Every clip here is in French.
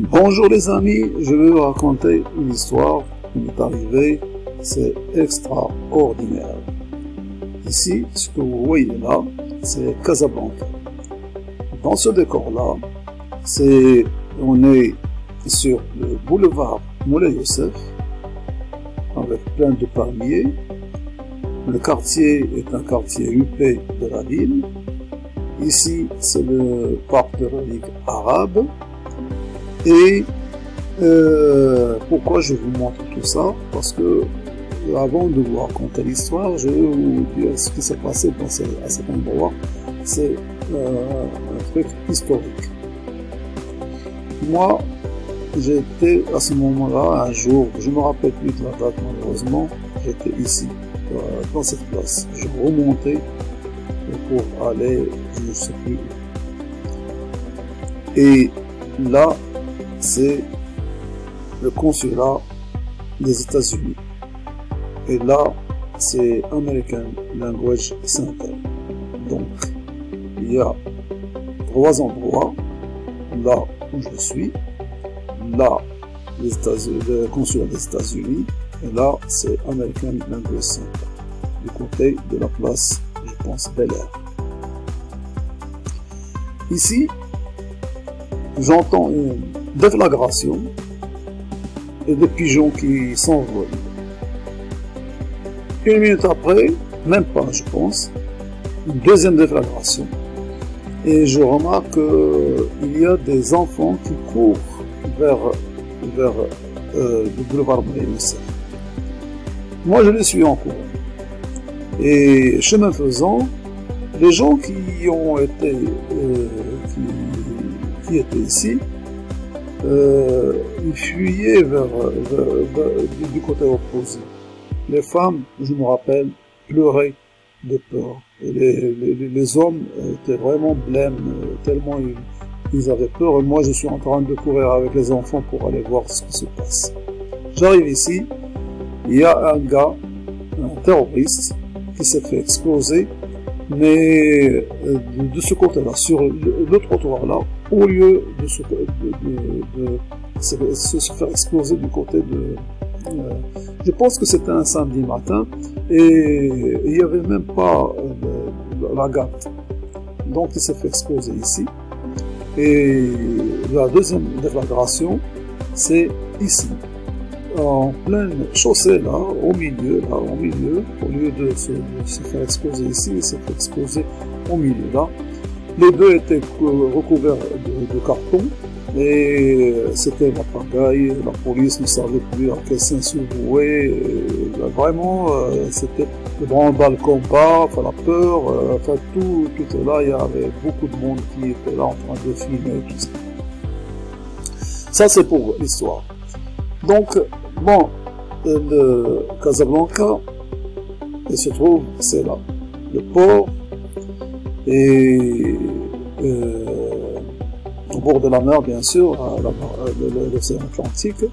Bonjour les amis, je vais vous raconter une histoire qui m'est arrivée, c'est extraordinaire. Ici, ce que vous voyez là, c'est Casablanca. Dans ce décor-là, on est sur le boulevard Moulay Youssef, avec plein de palmiers. Le quartier est un quartier huppé de la ville. Ici, c'est le parc de la Ligue arabe. Et pourquoi je vous montre tout ça? Parce que avant de vous raconter l'histoire, je vais vous dire ce qui s'est passé à cet endroit. C'est un truc historique. Moi, j'étais à ce moment-là, un jour, je ne me rappelle plus de la date malheureusement, j'étais ici, dans cette place. Je remontais pour aller, je ne sais plus où. Et là, c'est le consulat des États-Unis. Et là, c'est American Language Center. Donc, il y a 3 endroits. Là où je suis, là, le consulat des États-Unis, et là, c'est American Language Center, du côté de la place, je pense, Bel Air. Ici, j'entends une déflagration et des pigeons qui s'envolent. 1 minute après, même pas je pense, une deuxième déflagration. Et je remarque qu'il y a des enfants qui courent vers le boulevard Moulay Youssef. Moi je les suis en courant. Et chemin faisant, les gens qui ont été qui étaient ici, ils fuyaient du côté opposé. Les femmes, je me rappelle, pleuraient de peur. Et les hommes étaient vraiment blêmes, tellement ils avaient peur. Et moi, je suis en train de courir avec les enfants pour aller voir ce qui se passe. J'arrive ici, il y a un gars, un terroriste, qui s'est fait exploser, mais de ce côté-là, sur le trottoir-là, au lieu de se faire exploser du côté de... je pense que c'était un samedi matin, et il n'y avait même pas la gâte. Donc il s'est fait exploser ici. Et la deuxième déflagration, c'est ici. En pleine chaussée, là, au milieu, au lieu de se faire exploser ici, il s'est fait exploser au milieu, là. Les deux étaient recouverts de carton, et c'était la pagaille, la police ne savait plus à quel sens se vouer, vraiment, c'était le branle-bas, le combat, enfin la peur, enfin tout est là, il y avait beaucoup de monde qui était là en train de filmer et tout ça. Ça c'est pour l'histoire. Donc, bon, le Casablanca, il se trouve, c'est là, le port, et au bord de la mer, bien sûr, l'océan Atlantique,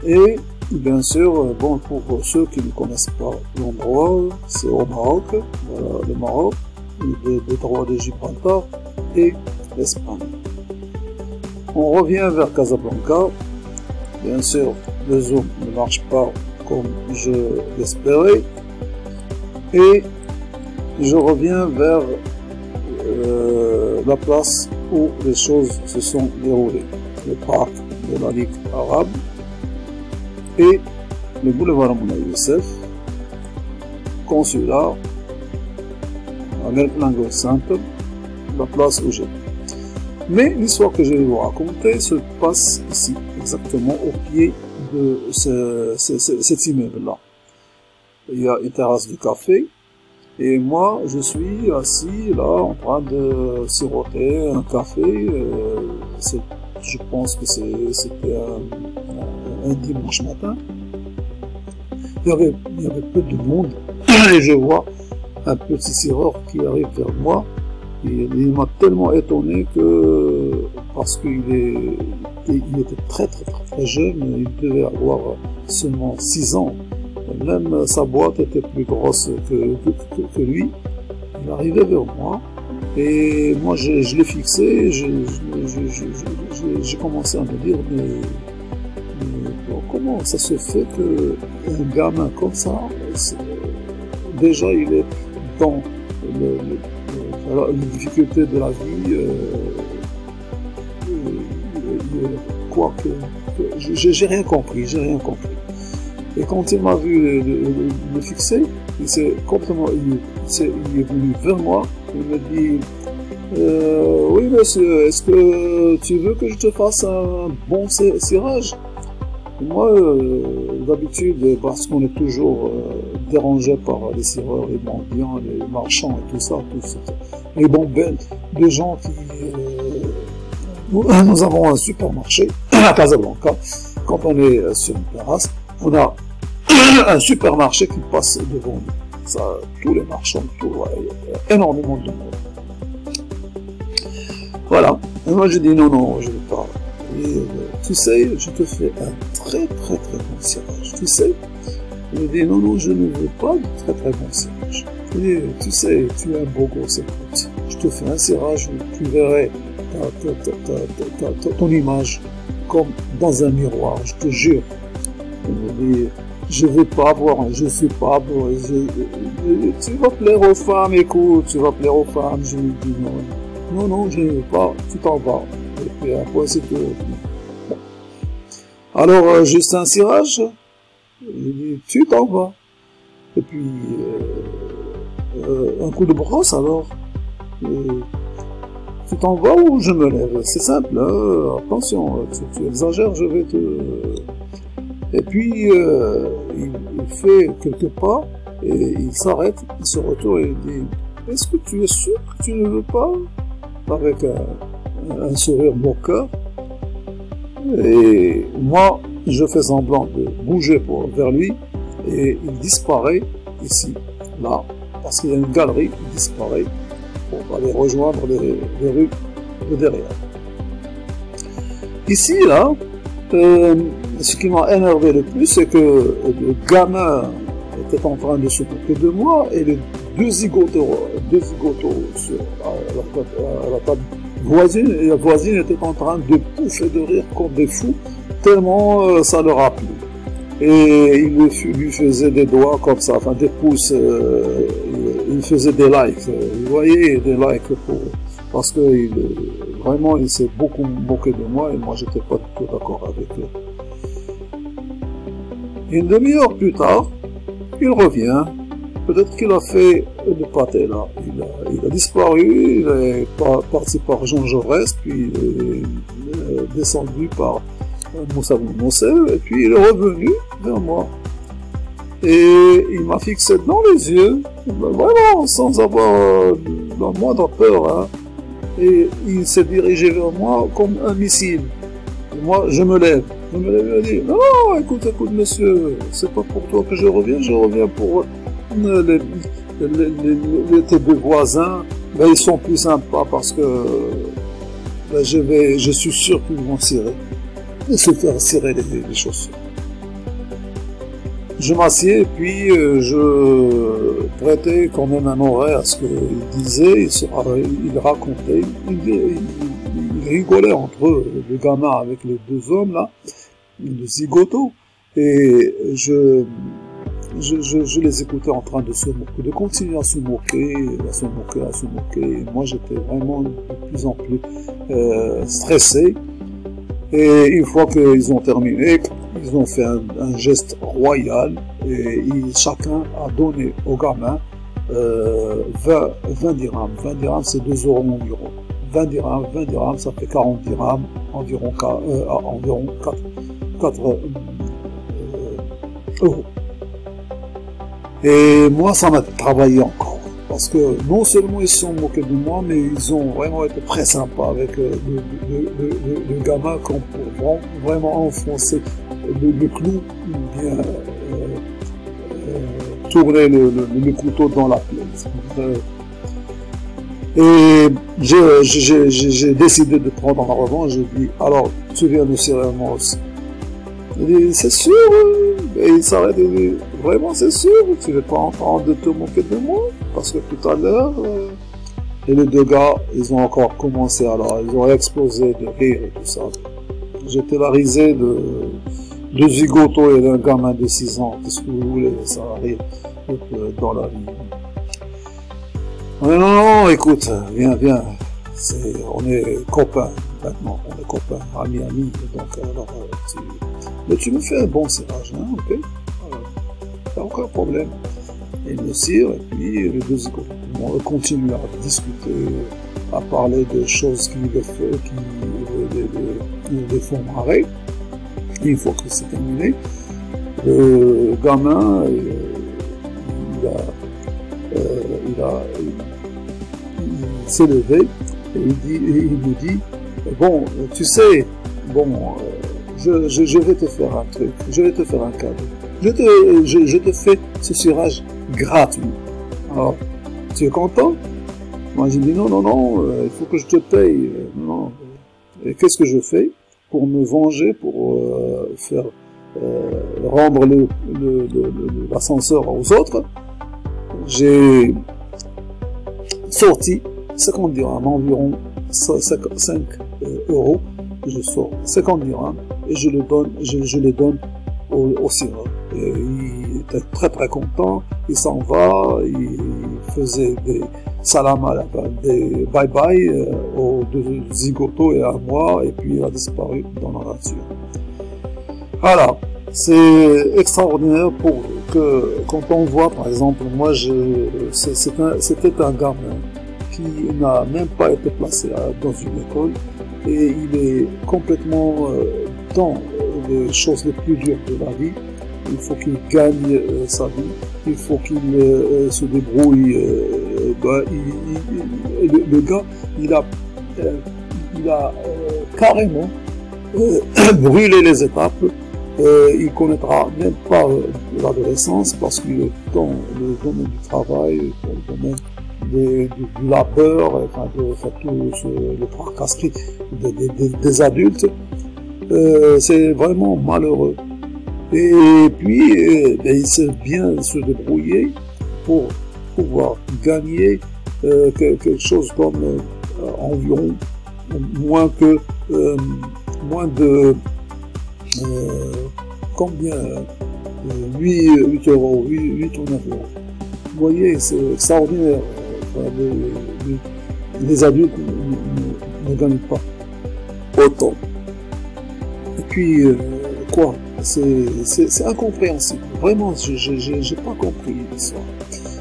et bien sûr, bon, pour ceux qui ne connaissent pas l'endroit, c'est au Maroc, voilà, le Maroc, le détroit de Gibraltar et l'Espagne. On revient vers Casablanca. Bien sûr, le zoom ne marche pas comme je l'espérais. Et je reviens vers la place où les choses se sont déroulées. Le parc de la Ligue arabe et le boulevard Moulay Youssef, consulat, American Language Center, la place où j'étais. Mais l'histoire que je vais vous raconter se passe ici, exactement au pied de cet immeuble-là. Il y a une terrasse de café, et moi, je suis assis là, en train de siroter un café. Je pense que c'était un dimanche matin. Il y avait peu de monde, et je vois un petit sireur qui arrive vers moi. Il m'a tellement étonné que, parce qu'il était très jeune, il devait avoir seulement 6 ans. Même sa boîte était plus grosse que lui. Il arrivait vers moi, Et moi, je l'ai fixé, j'ai commencé à me dire, mais comment ça se fait qu'un gamin comme ça, déjà il est dans les difficultés de la vie, quoi que j'ai rien compris. Et quand il m'a vu le fixer, il est venu vers moi, il m'a dit oui monsieur, est-ce que tu veux que je te fasse un bon cirage? Et moi, d'habitude, parce qu'on est toujours dérangé par les cireurs, les mendiants, les marchands et tout ça, les bambins de gens qui... nous avons un supermarché à Casablanca. Quand on est sur une terrasse, on a un supermarché qui passe devant nous. Ça, tous les marchands, il y a énormément de monde. Voilà. Et moi, je dis non, je ne veux pas. Et, tu sais, je te fais un très bon cirage. Tu sais? Je dis non, je ne veux pas de très bon cirage. Et, tu sais, tu es un beau gosse, écoute. Je te fais un cirage où tu verrais ton image comme dans un miroir, je te jure. Je veux pas voir, je suis pas beau. Tu vas plaire aux femmes, écoute, tu vas plaire aux femmes. Je lui dis non, je ne veux pas, tu t'en vas. Et puis après, c'est tout. Bon. Alors, juste un cirage, je dis, tu t'en vas. Et puis, un coup de brosse alors. Tu t'en vas ou je me lève? C'est simple, hein? Attention, tu exagères, je vais te... Et puis, il fait quelques pas, et il s'arrête, il se retourne et il dit, est-ce que tu es sûr que tu ne veux pas? Avec un sourire moqueur. Et moi, je fais semblant de bouger vers lui, et il disparaît ici, là, parce qu'il y a une galerie, il disparaît pour aller rejoindre les rues de derrière. Ici, là, ce qui m'a énervé le plus, c'est que le gamin était en train de s'occuper de moi et les deux zigotos à la table voisine, et la voisine était en train de pouffer de rire comme des fous, tellement ça leur a plu. Et il lui faisait des doigts comme ça, enfin des pouces, il faisait des likes, vous voyez, des likes parce que vraiment il s'est beaucoup moqué de moi et moi j'étais pas du tout d'accord avec lui. Une demi-heure plus tard, il revient, peut-être qu'il a fait le pâté là, il a disparu, il est parti par Jean Jaurès, puis il est descendu par Moussa Moussel, et puis il est revenu vers moi. Et il m'a fixé dans les yeux, vraiment, sans avoir la moindre peur, hein. Et il s'est dirigé vers moi comme un missile. Et moi, je me lève et je dis, non, écoute, monsieur, c'est pas pour toi que je reviens pour tes deux voisins. Ben, ils sont plus sympas parce que ben, je suis sûr qu'ils vont cirer. Et se faire cirer les chaussures. Je m'assieds et puis je prêtais quand même un oreille à ce qu'il disait, il racontait, il rigolait entre eux, le gamin avec les deux hommes là, le zigoto, et je les écoutais en train de se moquer, de continuer à se moquer, et moi j'étais vraiment de plus en plus stressé. Et une fois qu'ils ont terminé, ils ont fait un geste royal et chacun a donné au gamin 20 dirhams. 20 dirhams, c'est 2 euros environ. 20 dirhams, ça fait 40 dirhams, environ 4 euros. Et moi, ça m'a travaillé encore. Parce que non seulement ils se sont moqués de moi, mais ils ont vraiment été très sympas avec le gamin qu'on peut vraiment enfoncer le clou, bien tourner le couteau dans la plaie. Et j'ai décidé de prendre ma revanche. J'ai dit, alors, tu viens de cirer moi aussi. Il dit, c'est sûr. Et il s'arrête et dit, vraiment, c'est sûr, tu n'es pas en train de te moquer de moi. Parce que tout à l'heure, Et les deux gars, ils ont encore commencé, alors ils ont explosé de rire et tout ça. J'étais la risée de zigoto et d'un gamin de 6 ans. Qu'est-ce que vous voulez, ça arrive dans la vie. Non, non, écoute, viens. On est copains maintenant, on est copains, amis, donc alors mais tu me fais un bon cirage, hein, ok? Pas aucun problème. Et il me cire, et puis les deux on continue à discuter, à parler de choses qui les font marrer. Et une fois que c'est terminé, le gamin, il s'est levé et il me dit, bon, tu sais, bon, je vais te faire un truc, je vais te faire un cadeau. Je te fais ce cirage gratuit. Alors, tu es content? Moi, j'ai dit non, il faut que je te paye. Non. Et qu'est-ce que je fais pour me venger, pour faire rendre l'ascenseur aux autres? J'ai sorti 50 dirhams, environ 5 euros. Je sors 50 dirhams et je les donne au sirop. Il était très content, il s'en va, il faisait des salam des bye aux deux zigotos et à moi, et puis il a disparu dans la nature. Voilà, c'est extraordinaire pour que quand on voit, par exemple, moi c'était un gamin qui n'a même pas été placé dans une école et il est complètement dans les choses les plus dures de la vie. Il faut qu'il gagne sa vie, il faut qu'il se débrouille. Le gars, il a carrément brûlé les étapes. Il connaîtra même pas l'adolescence parce qu'il est dans le domaine du travail, dans le domaine du labeur, enfin de tout le tracasserie des adultes. C'est vraiment malheureux. Et puis, il sait bien se débrouiller pour pouvoir gagner quelque chose comme environ moins de combien 8 euros, 8 ou 9 euros. Vous voyez, c'est extraordinaire. Les adultes ne gagnent pas autant. Et puis, quoi? C'est incompréhensible. Vraiment, j'ai pas compris l'histoire.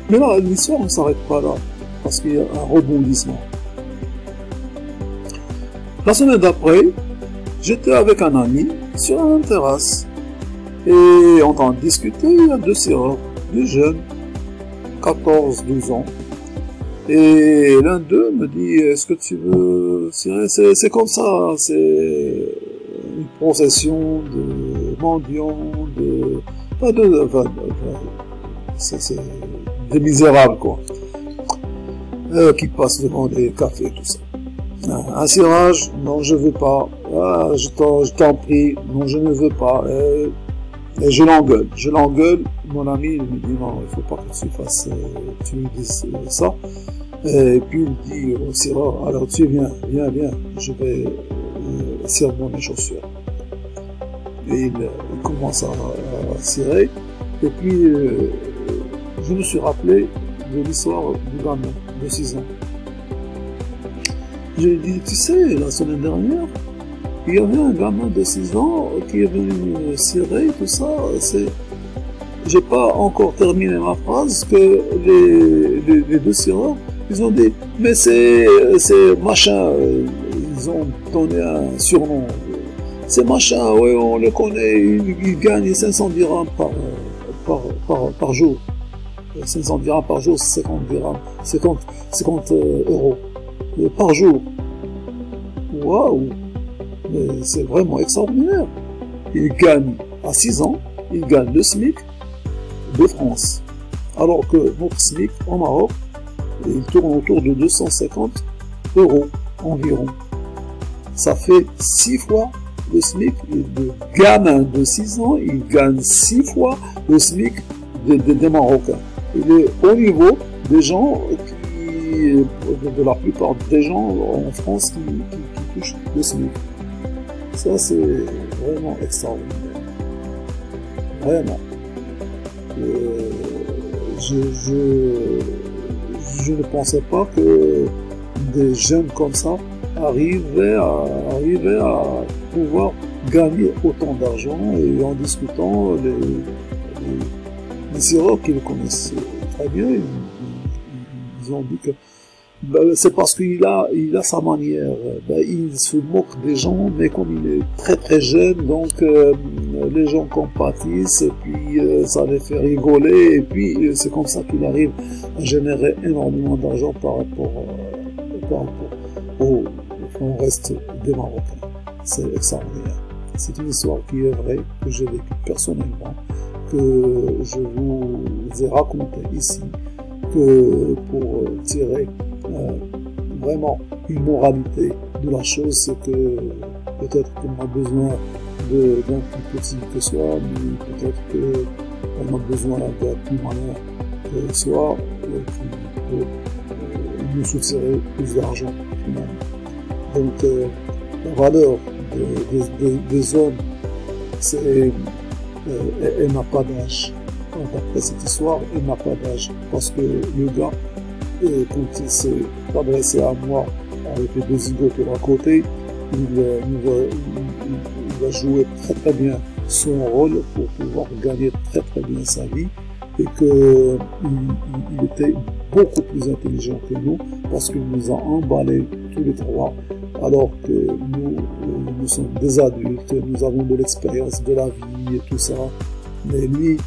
Mais là, l'histoire ne s'arrête pas là, parce qu'il y a un rebondissement. La semaine d'après, j'étais avec un ami sur une terrasse. Et on en discutait, il y a deux sireurs, deux jeunes, 14-12 ans. Et l'un d'eux me dit, est-ce que tu veux cirer? C'est comme ça, c'est une procession de mendiants, c'est des misérables, quoi, qui passent devant des cafés et tout ça. Un cirage, non, je veux pas. Ah, je t'en prie, non, je ne veux pas. Et je l'engueule. Mon ami, il me dit, non, il faut pas que tu lui dises ça. Et puis il dit au cireur, alors tu viens, je vais cirer mes chaussures. Et il commence à cirer. Et puis, je me suis rappelé de l'histoire du gamin de 6 ans. Je lui ai dit, tu sais, la semaine dernière, il y avait un gamin de 6 ans qui est venu me cirer, tout ça. J'ai pas encore terminé ma phrase que les deux cireurs, ils ont dit, mais c'est machin, ils ont donné un surnom. C'est machin, ouais, on le connaît, il gagne 500 dirhams par jour. 500 dirhams par jour, c'est 50 dirhams, 50 euros par jour. Waouh! Mais c'est vraiment extraordinaire. Il gagne, à 6 ans, il gagne le SMIC de France. Alors que notre SMIC en Maroc, il tourne autour de 250 euros environ. Ça fait 6 fois le SMIC. Le gamin de 6 ans, il gagne 6 fois le SMIC des Marocains. Il est au niveau des gens qui de la plupart des gens en France qui touchent le SMIC. Ça, c'est vraiment extraordinaire. Vraiment. Je ne pensais pas que des jeunes comme ça arrivaient à pouvoir gagner autant d'argent, et en discutant les Iroquois qui le connaissent très bien, ils ont dit que c'est parce qu'il a sa manière. Il se moque des gens, mais comme il est très très jeune, donc les gens compatissent, et puis ça les fait rigoler, et puis c'est comme ça qu'il arrive à générer énormément d'argent par rapport au reste des Marocains. C'est extraordinaire. C'est une histoire qui est vraie, que j'ai vécue personnellement, que je vous ai raconté ici, que pour tirer vraiment une moralité de la chose, c'est que peut-être qu'on a besoin d'un plus petit que soi, mais peut-être qu'on a besoin d'un plus malin que soi, qui peut nous soutirer plus d'argent finalement. Donc la valeur des hommes, c'est elle n'a pas d'âge. D'après cette histoire, elle n'a pas d'âge, parce que le gars, quand il s'est adressé à moi avec les deux zigotes à côté, il a joué très très bien son rôle pour pouvoir gagner très très bien sa vie, et qu'il était beaucoup plus intelligent que nous, parce qu'il nous a emballés tous les trois, alors que nous sommes des adultes, nous avons de l'expérience de la vie et tout ça, mais lui,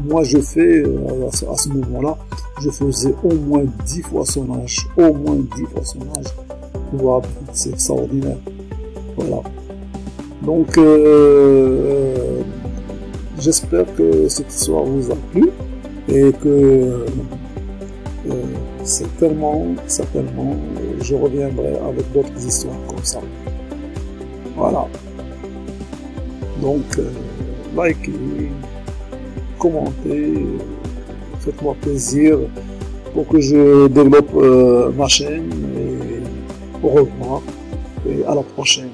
moi je fais, à ce moment-là, je faisais au moins 10 fois son âge, Wow, c'est extraordinaire. Voilà. Donc, j'espère que cette histoire vous a plu, et que certainement, je reviendrai avec d'autres histoires comme ça. Voilà. Donc, likez, commentez, faites-moi plaisir pour que je développe ma chaîne, et au revoir et à la prochaine.